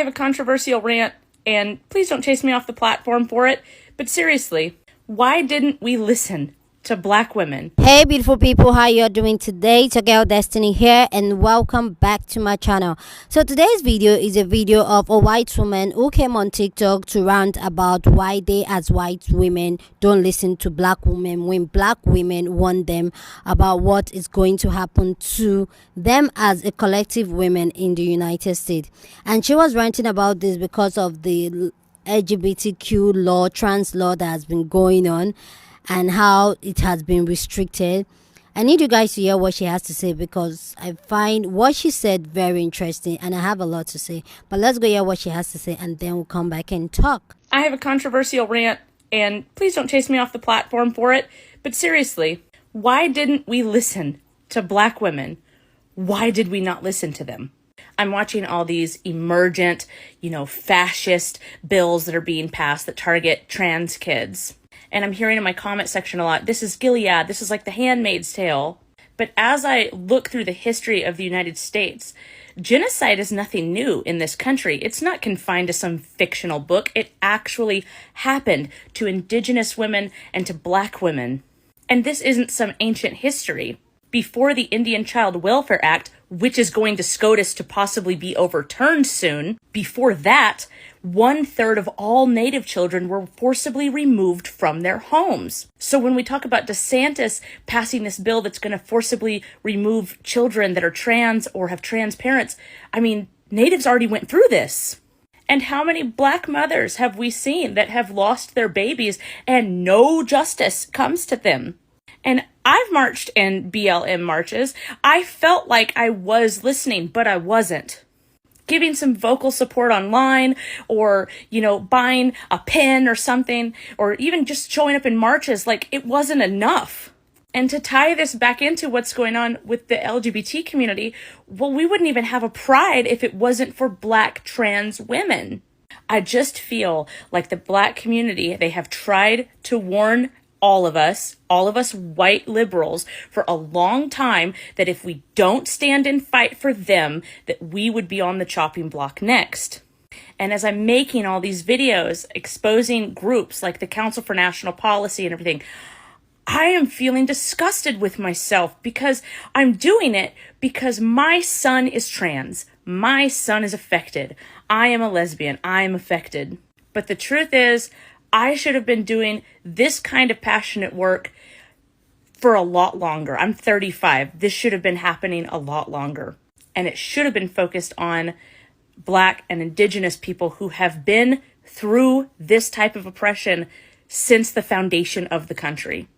have a controversial rant, and please don't chase me off the platform for it, but seriously, why didn't we listen to Black women? Hey beautiful people, how you're doing today? It's your girl Destiny here, and welcome back to my channel. So today's video is a video of a white woman who came on TikTok to rant about why they as white women don't listen to Black women when Black women warn them about what is going to happen to them as a collective women in the United States. And she was ranting about this because of the LGBTQ law, trans law that has been going on and how it has been restricted. I need you guys to hear what she has to say because I find what she said very interesting, and I have a lot to say. But let's go hear what she has to say, and then we'll come back and talk. I have a controversial rant, and please don't chase me off the platform for it, but seriously, why didn't we listen to Black women? Why did we not listen to them? I'm watching all these emergent, fascist bills that are being passed that target trans kids. And I'm hearing in my comment section a lot, this is Gilead, this is like the Handmaid's Tale. But as I look through the history of the United States, genocide is nothing new in this country. It's not confined to some fictional book. It actually happened to Indigenous women and to Black women. And this isn't some ancient history. Before the Indian Child Welfare Act, which is going to SCOTUS to possibly be overturned soon, before that, 1/3 of all Native children were forcibly removed from their homes. So when we talk about DeSantis passing this bill that's going to forcibly remove children that are trans or have trans parents, Natives already went through this. And how many Black mothers have we seen that have lost their babies and no justice comes to them? And I've marched in BLM marches. I felt like I was listening, but I wasn't. Giving some vocal support online or, buying a pen or something, or even just showing up in marches, it wasn't enough. And to tie this back into what's going on with the LGBT community, well, we wouldn't even have a pride if it wasn't for Black trans women. I just feel like the Black community, they have tried to warn all of us white liberals for a long time that if we don't stand and fight for them, that we would be on the chopping block next. And as I'm making all these videos exposing groups like the Council for National Policy and everything, I am feeling disgusted with myself because I'm doing it because my son is trans. My son is affected. I am a lesbian. I am affected. But the truth is, I should have been doing this kind of passionate work for a lot longer. I'm 35. This should have been happening a lot longer. And it should have been focused on Black and Indigenous people who have been through this type of oppression since the foundation of the country.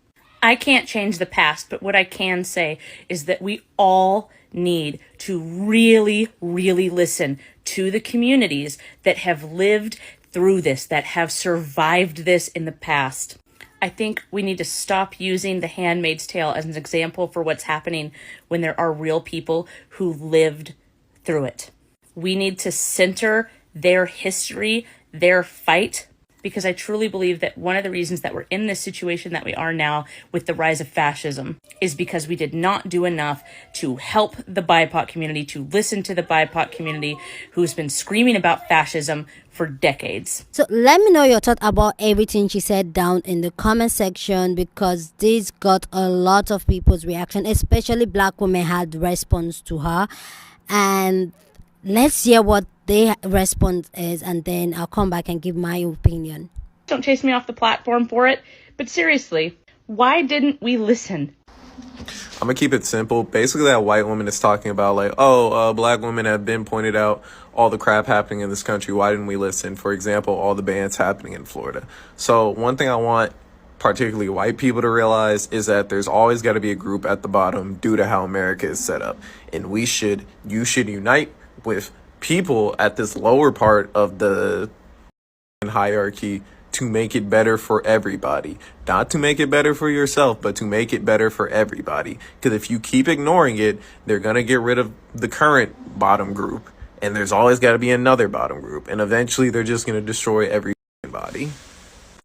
I can't change the past, but what I can say is that we all need to really, really listen to the communities that have lived through this, that have survived this in the past. I think we need to stop using the Handmaid's Tale as an example for what's happening when there are real people who lived through it. We need to center their history, their fight, because I truly believe that one of the reasons that we're in this situation that we are now with the rise of fascism is because we did not do enough to help the BIPOC community, to listen to the BIPOC community who's been screaming about fascism for decades. So let me know your thought about everything she said down in the comment section, because this got a lot of people's reaction, especially Black women had response to her. And let's hear what their response is, and then I'll come back and give my opinion. Don't chase me off the platform for it, but seriously, why didn't we listen? I'm gonna keep it simple. Basically, that white woman is talking about Black women have been pointed out all the crap happening in this country. Why didn't we listen? For example, all the bans happening in Florida. So one thing I want particularly white people to realize is that there's always got to be a group at the bottom due to how America is set up. And you should unite with people at this lower part of the hierarchy to make it better for everybody. Not to make it better for yourself, but to make it better for everybody. Because if you keep ignoring it, they're going to get rid of the current bottom group. And there's always got to be another bottom group. And eventually they're just going to destroy everybody.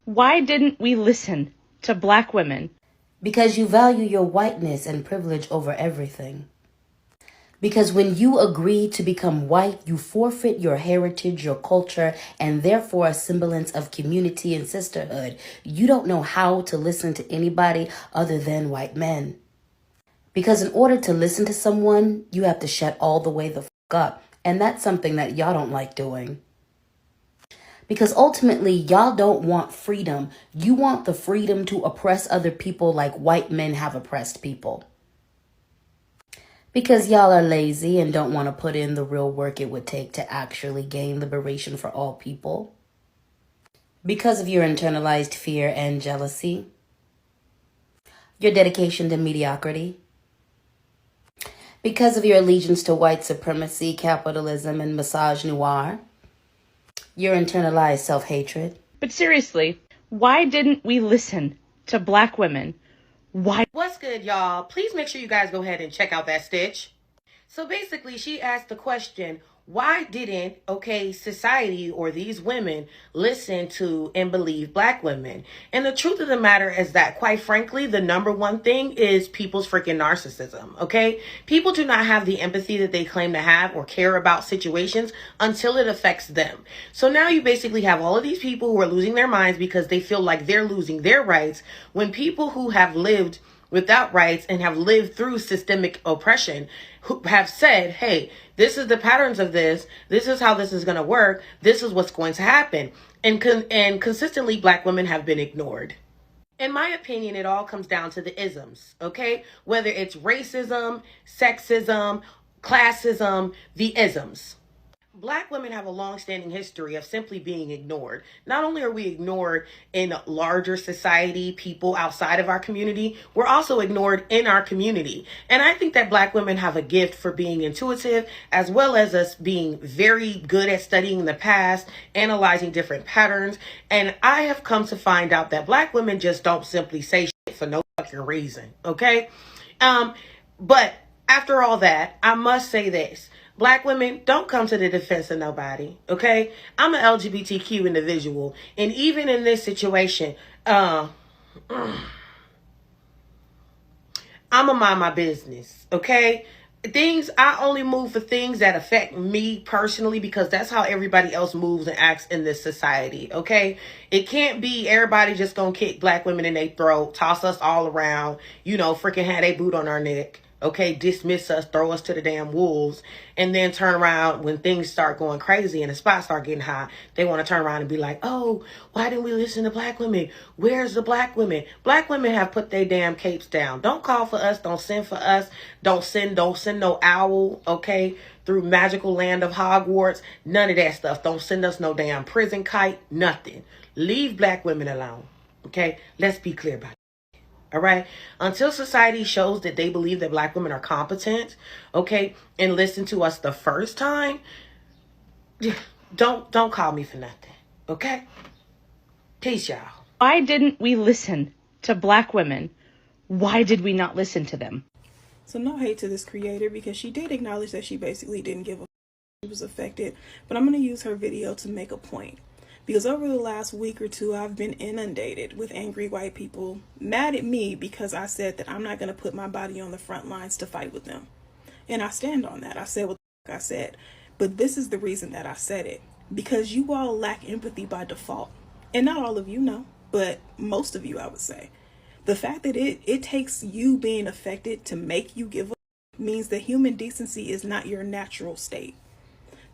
Why didn't we listen to Black women? Because you value your whiteness and privilege over everything. Because when you agree to become white, you forfeit your heritage, your culture, and therefore a semblance of community and sisterhood. You don't know how to listen to anybody other than white men. Because in order to listen to someone, you have to shut all the way the fuck up. And that's something that y'all don't like doing. Because ultimately, y'all don't want freedom. You want the freedom to oppress other people like white men have oppressed people. Because y'all are lazy and don't want to put in the real work it would take to actually gain liberation for all people. Because of your internalized fear and jealousy. Your dedication to mediocrity. Because of your allegiance to white supremacy, capitalism, and misogynoir. Your internalized self-hatred. But seriously, why didn't we listen to black women? Why? What's good, y'all? Please make sure you guys go ahead and check out that stitch. So basically, she asked the question, why didn't, society or these women listen to and believe black women? And the truth of the matter is that, quite frankly, the number one thing is people's freaking narcissism, okay? People do not have the empathy that they claim to have or care about situations until it affects them. So now you basically have all of these people who are losing their minds because they feel like they're losing their rights, when people who have lived without rights and have lived through systemic oppression who have said, hey, this is the patterns of this is how this is going to work, this is what's going to happen. And consistently black women have been ignored. In my opinion, it all comes down to the isms, okay? Whether it's racism, sexism, classism, the isms. Black women have a long-standing history of simply being ignored. Not only are we ignored in larger society, people outside of our community, we're also ignored in our community. And I think that black women have a gift for being intuitive, as well as us being very good at studying the past, analyzing different patterns. And I have come to find out that black women just don't simply say shit for no fucking reason, okay? But after all that, I must say this. Black women, don't come to the defense of nobody, okay? I'm an LGBTQ individual, and even in this situation, I'ma mind my business, okay? I only move for things that affect me personally, because that's how everybody else moves and acts in this society, okay? It can't be everybody just gonna kick black women in their throat, toss us all around, freaking have a boot on our neck. Okay, dismiss us, throw us to the damn wolves, and then turn around when things start going crazy and the spots start getting high. They want to turn around and be like, oh, why didn't we listen to black women? Where's the black women? Black women have put their damn capes down. Don't call for us. Don't send for us. Don't send no owl, okay, through magical land of Hogwarts. None of that stuff. Don't send us no damn prison kite. Nothing. Leave black women alone, okay? Let's be clear about it. All right. Until society shows that they believe that black women are competent, okay, and listen to us the first time, don't call me for nothing. Okay? Peace, y'all. Why didn't we listen to black women? Why did we not listen to them? So no hate to this creator, because she did acknowledge that she basically didn't give a she was affected, but I'm going to use her video to make a point. Because over the last week or two, I've been inundated with angry white people mad at me because I said that I'm not going to put my body on the front lines to fight with them. And I stand on that. I said what the fuck I said. But this is the reason that I said it. Because you all lack empathy by default. And not all of you know, but most of you, I would say. The fact that it takes you being affected to make you give up means that human decency is not your natural state.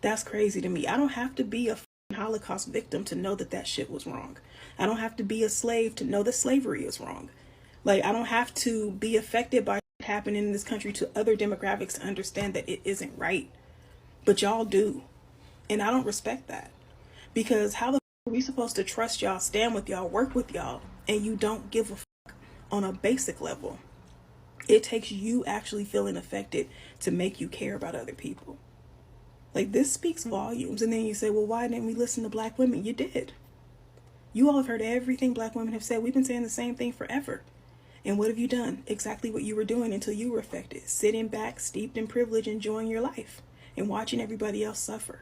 That's crazy to me. I don't have to be a Holocaust victim to know that shit was wrong. I don't have to be a slave to know that slavery is wrong. Like, I don't have to be affected by shit happening in this country to other demographics to understand that it isn't right. But y'all do. And I don't respect that. Because how the fuck are we supposed to trust y'all, stand with y'all, work with y'all, and you don't give a fuck on a basic level? It takes you actually feeling affected to make you care about other people. Like, this speaks volumes. And then you say, well, why didn't we listen to black women? You did. You all have heard everything black women have said. We've been saying the same thing forever. And what have you done? Exactly what you were doing until you were affected. Sitting back, steeped in privilege, enjoying your life and watching everybody else suffer.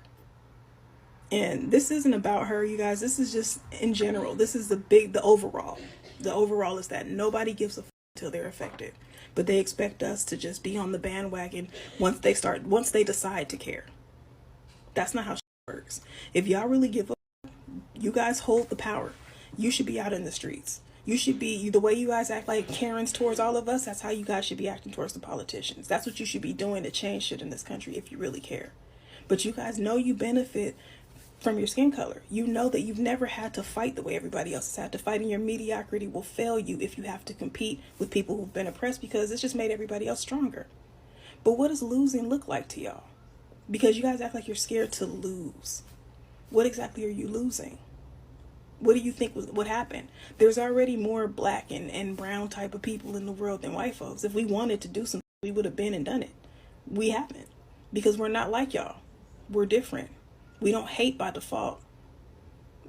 And this isn't about her, you guys. This is just in general. This is the overall. The overall is that nobody gives a fuck until they're affected. but they expect us to just be on the bandwagon once they decide to care. That's not how shit works. If y'all really give up, you guys hold the power. You should be out in the streets. You should be, the way you guys act like Karens towards all of us, that's how you guys should be acting towards the politicians. That's what you should be doing to change shit in this country if you really care. But you guys know you benefit from your skin color. You know that you've never had to fight the way everybody else has had to fight, and your mediocrity will fail you if you have to compete with people who've been oppressed, because it's just made everybody else stronger. But what does losing look like to y'all? Because you guys act like you're scared to lose. What exactly are you losing? What do you think would happen? There's already more black and brown type of people in the world than white folks. If we wanted to do something, we would have been and done it. We haven't, because we're not like y'all. We're different. We don't hate by default.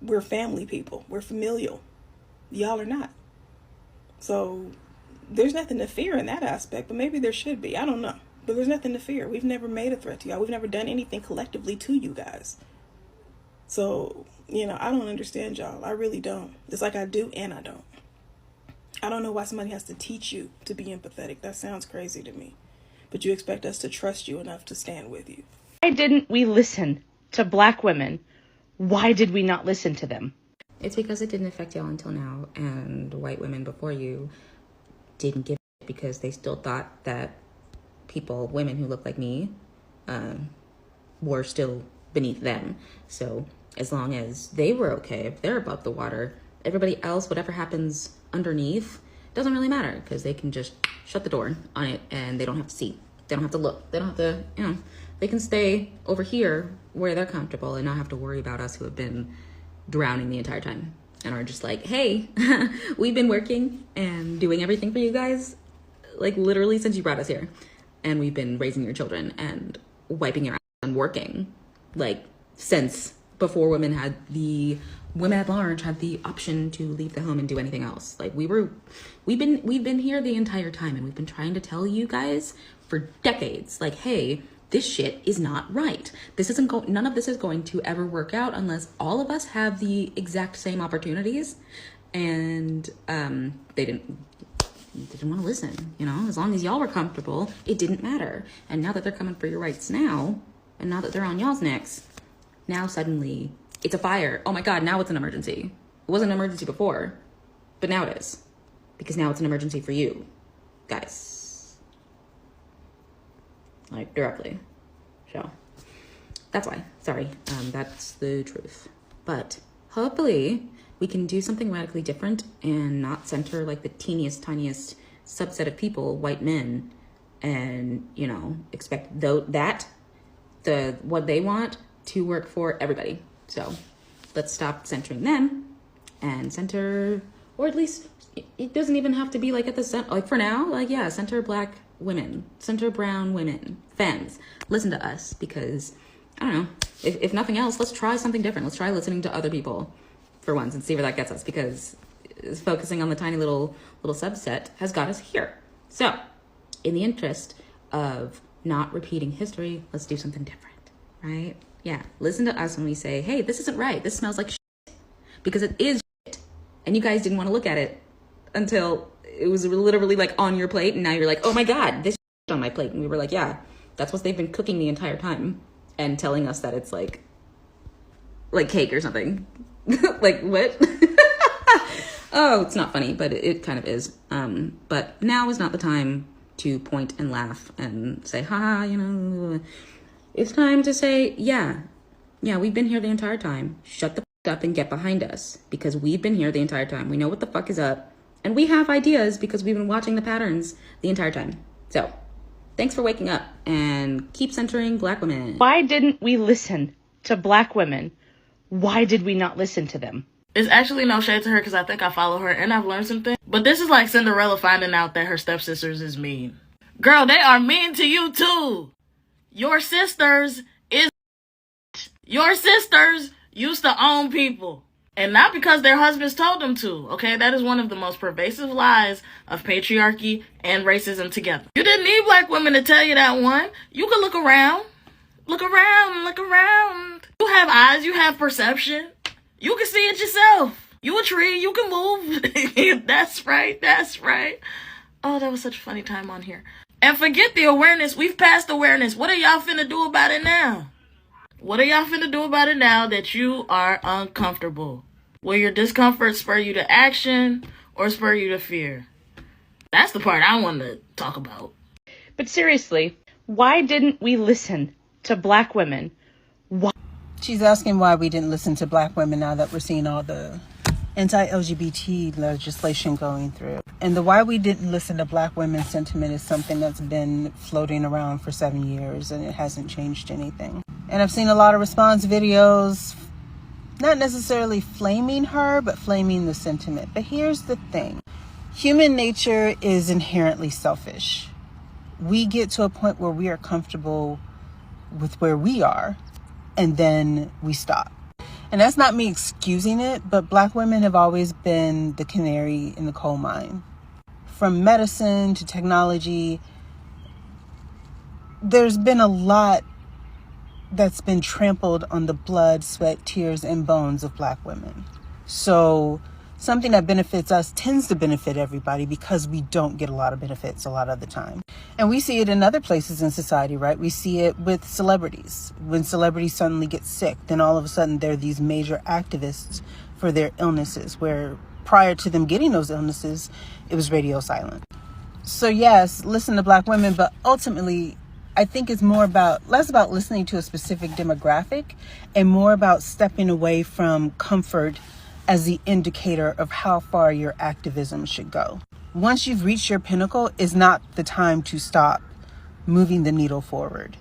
We're family people. We're familial. Y'all are not. So there's nothing to fear in that aspect, but maybe there should be. I don't know. But there's nothing to fear. We've never made a threat to y'all. We've never done anything collectively to you guys. So, I don't understand y'all. I really don't. It's like I do and I don't. I don't know why somebody has to teach you to be empathetic. That sounds crazy to me. But you expect us to trust you enough to stand with you. Why didn't we listen to Black women? Why did we not listen to them? It's because it didn't affect y'all until now, and white women before you didn't give it because they still thought that women who look like me, were still beneath them. So as long as they were okay, if they're above the water, everybody else, whatever happens underneath, doesn't really matter, because they can just shut the door on it and they don't have to see. They don't have to look. They don't have to, they can stay over here where they're comfortable and not have to worry about us who have been drowning the entire time and are just like, hey, we've been working and doing everything for you guys, like literally since you brought us here. And we've been raising your children and wiping your ass and working, like since before women at large had the option to leave the home and do anything else. Like we've been here the entire time, and we've been trying to tell you guys for decades, like, hey, this shit is not right. None of this is going to ever work out unless all of us have the exact same opportunities. And they didn't want to listen, as long as y'all were comfortable, it didn't matter. And now that they're coming for your rights now, and now that they're on y'all's necks, now suddenly it's a fire. Oh my God, now it's an emergency. It wasn't an emergency before, but now it is, because now it's an emergency for you guys, like directly. So that's why, sorry, that's the truth. But hopefully we can do something radically different and not center like the teeniest, tiniest subset of people, white men, and, expect what they want to work for everybody. So let's stop centering them and center, or at least it doesn't even have to be like at the center, like for now, like, yeah, center Black women, center brown women, femmes. Listen to us, because I don't know, if nothing else, let's try something different. Let's try listening to other people for once and see where that gets us, because focusing on the tiny little subset has got us here. So in the interest of not repeating history, let's do something different, right? Yeah, listen to us when we say, hey, this isn't right, this smells like shit, because it is shit, and you guys didn't want to look at it until it was literally like on your plate, and now you're like, oh my God, this shit on my plate. And we were like, yeah, that's what they've been cooking the entire time, and telling us that it's like cake or something. Like, what? Oh, it's not funny, but it kind of is. But now is not the time to point and laugh and say, ha, it's time to say, yeah, we've been here the entire time. Shut the fuck up and get behind us, because we've been here the entire time. We know what the fuck is up, and we have ideas because we've been watching the patterns the entire time. So thanks for waking up, and keep centering Black women. Why didn't we listen to Black women? Why did we not listen to them? It's actually no shade to her, because I think I follow her and I've learned something. But this is like Cinderella finding out that her stepsisters is mean. Girl, they are mean to you too. Your sisters used to own people. And not because their husbands told them to, okay? That is one of the most pervasive lies of patriarchy and racism together. You didn't need Black women to tell you that one. You can look around. Look around, look around. You have eyes, you have perception. You can see it yourself. You a tree, you can move. That's right, that's right. Oh, that was such a funny time on here. And forget the awareness. We've passed awareness. What are y'all finna do about it now? What are y'all finna do about it now that you are uncomfortable? Will your discomfort spur you to action or spur you to fear? That's the part I want to talk about. But seriously, why didn't we listen to Black women? She's asking why we didn't listen to Black women now that we're seeing all the anti-LGBT legislation going through. And the why we didn't listen to Black women's sentiment is something that's been floating around for 7 years and it hasn't changed anything. And I've seen a lot of response videos, not necessarily flaming her, but flaming the sentiment. But here's the thing. Human nature is inherently selfish. We get to a point where we are comfortable with where we are, and then we stop. And that's not me excusing it, but Black women have always been the canary in the coal mine. From medicine to technology, there's been a lot that's been trampled on the blood, sweat, tears, and bones of Black women. So something that benefits us tends to benefit everybody because we don't get a lot of benefits a lot of the time. And we see it in other places in society, right? We see it with celebrities. When celebrities suddenly get sick, then all of a sudden they're these major activists for their illnesses, where prior to them getting those illnesses, it was radio silent. So yes, listen to Black women, but ultimately, I think it's less about listening to a specific demographic and more about stepping away from comfort as the indicator of how far your activism should go. Once you've reached your pinnacle, is not the time to stop moving the needle forward.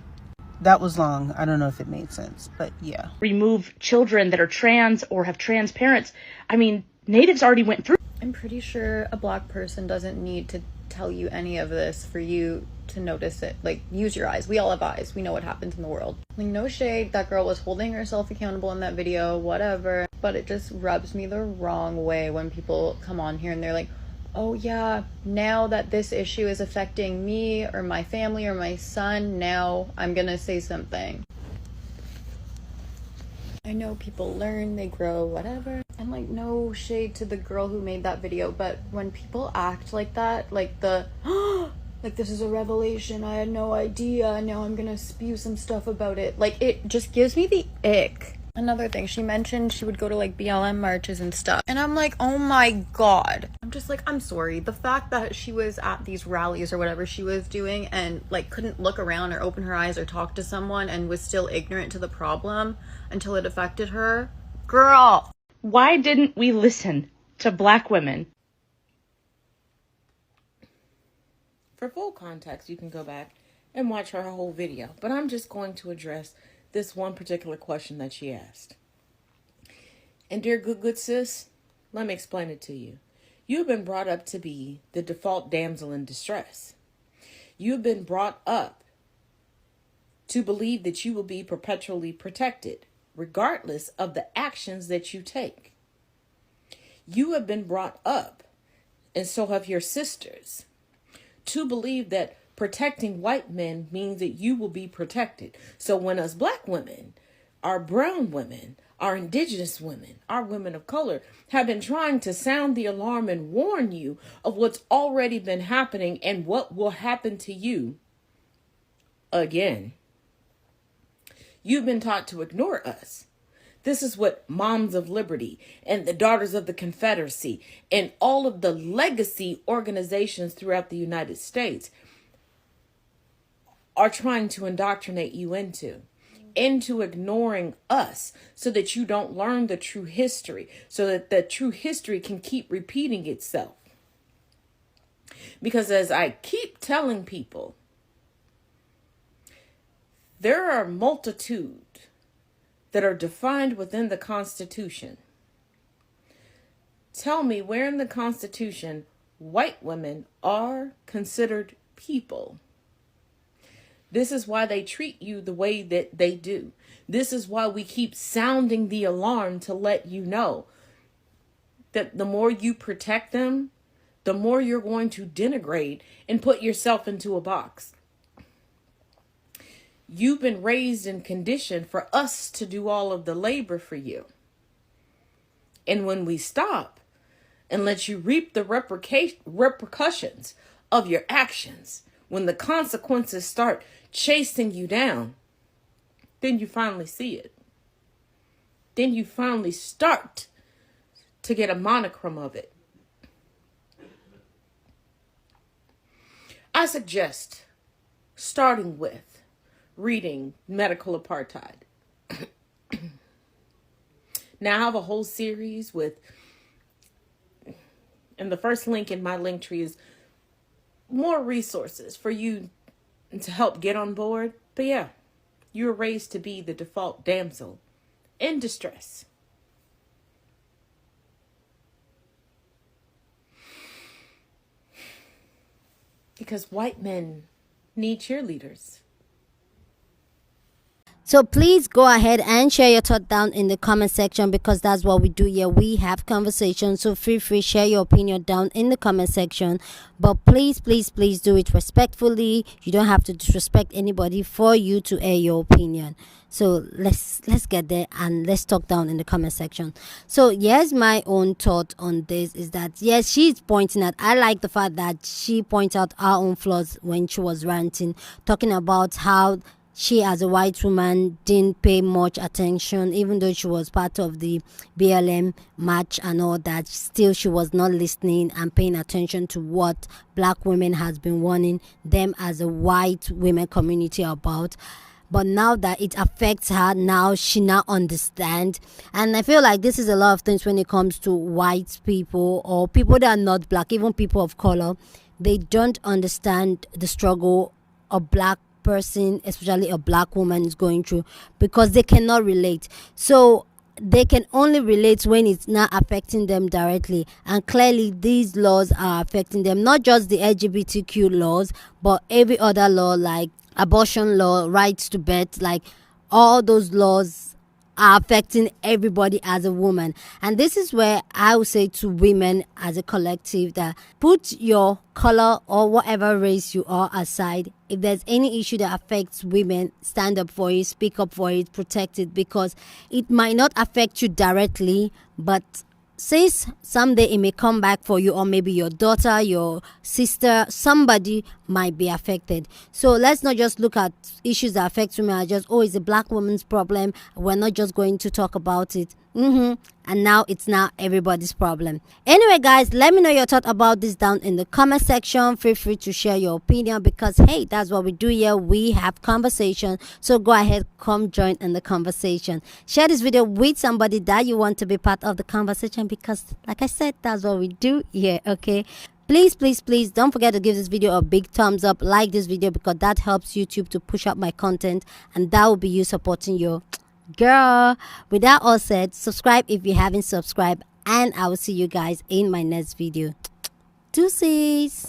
That was long. I don't know if it made sense, but yeah. Remove children that are trans or have trans parents. I mean, Natives already went through. I'm pretty sure a Black person doesn't need to tell you any of this for you to notice it. Like, use your eyes. We all have eyes. We know what happens in the world. Like, no shade. That girl was holding herself accountable in that video, whatever. But it just rubs me the wrong way when people come on here and they're like, oh yeah, now that this issue is affecting me or my family or my son, now I'm gonna say something. I know people learn, they grow, whatever. And like, no shade to the girl who made that video, but when people act like that, like like this is a revelation, I had no idea, now I'm gonna spew some stuff about it. Like, it just gives me the ick. Another thing, she mentioned she would go to like BLM marches and stuff. And I'm like, oh my God. I'm just like, I'm sorry. The fact that she was at these rallies or whatever she was doing and like couldn't look around or open her eyes or talk to someone and was still ignorant to the problem until it affected her. Girl. Why didn't we listen to Black women? For full context, you can go back and watch her whole video. But I'm just going to address this one particular question that she asked. And dear good sis, let me explain it to you. You've been brought up to be the default damsel in distress. You've been brought up to believe that you will be perpetually protected, regardless of the actions that you take. You have been brought up, and so have your sisters, to believe that protecting white men means that you will be protected. So when us Black women, our brown women, our indigenous women, our women of color have been trying to sound the alarm and warn you of what's already been happening and what will happen to you again. You've been taught to ignore us. This is what Moms of Liberty and the Daughters of the Confederacy and all of the legacy organizations throughout the United States are trying to indoctrinate you into ignoring us so that you don't learn the true history, so that the true history can keep repeating itself. Because as I keep telling people, there are a multitude that are defined within the Constitution. Tell me where in the Constitution white women are considered people. This is why they treat you the way that they do. This is why we keep sounding the alarm to let you know that the more you protect them, the more you're going to denigrate and put yourself into a box. You've been raised and conditioned for us to do all of the labor for you. And when we stop and let you reap the repercussions of your actions, when the consequences start chasing you down, then you finally see it. Then you finally start to get a monochrome of it. I suggest starting with reading Medical Apartheid. Now I have a whole series with, and the first link in my link tree is more resources for you to help get on board. But yeah, you were raised to be the default damsel in distress. Because white men need cheerleaders. So please go ahead and share your thought down in the comment section, because that's what we do here. We have conversations, so feel free share your opinion down in the comment section. But please do it respectfully. You don't have to disrespect anybody for you to air your opinion. So let's get there and let's talk down in the comment section. So here's my own thought on this, is that yes, she's pointing out, I like the fact that she points out our own flaws when she was ranting, talking about how she as a white woman didn't pay much attention, even though she was part of the BLM march and all that. Still, she was not listening and paying attention to what black women has been warning them as a white women community about. But now that it affects her, now she now understands. And I feel like this is a lot of things when it comes to white people or people that are not black, even people of color. They don't understand the struggle of black person, especially a black woman, is going through, because they cannot relate. So they can only relate when it's not affecting them directly, and clearly these laws are affecting them, not just the LGBTQ laws, but every other law, like abortion law, rights to birth, like all those laws are affecting everybody as a woman. And this is where I would say to women as a collective that put your color or whatever race you are aside. If there's any issue that affects women, stand up for it, speak up for it, protect it, because it might not affect you directly, but since someday it may come back for you, or maybe your daughter, your sister, somebody might be affected. So let's not just look at issues that affect women as just, oh, it's a black woman's problem, we're not just going to talk about it. And now it's now everybody's problem. Anyway, guys, let me know your thought about this down in the comment section. Feel free to share your opinion, because hey, that's what we do here. We have conversation. So go ahead, come join in the conversation. Share this video with somebody that you want to be part of the conversation, because like I said, that's what we do here. Okay, please don't forget to give this video a big thumbs up, like this video, because that helps YouTube to push up my content, and that will be you supporting your girl. With that all said, subscribe if you haven't subscribed, and I will see you guys in my next video. Deuces.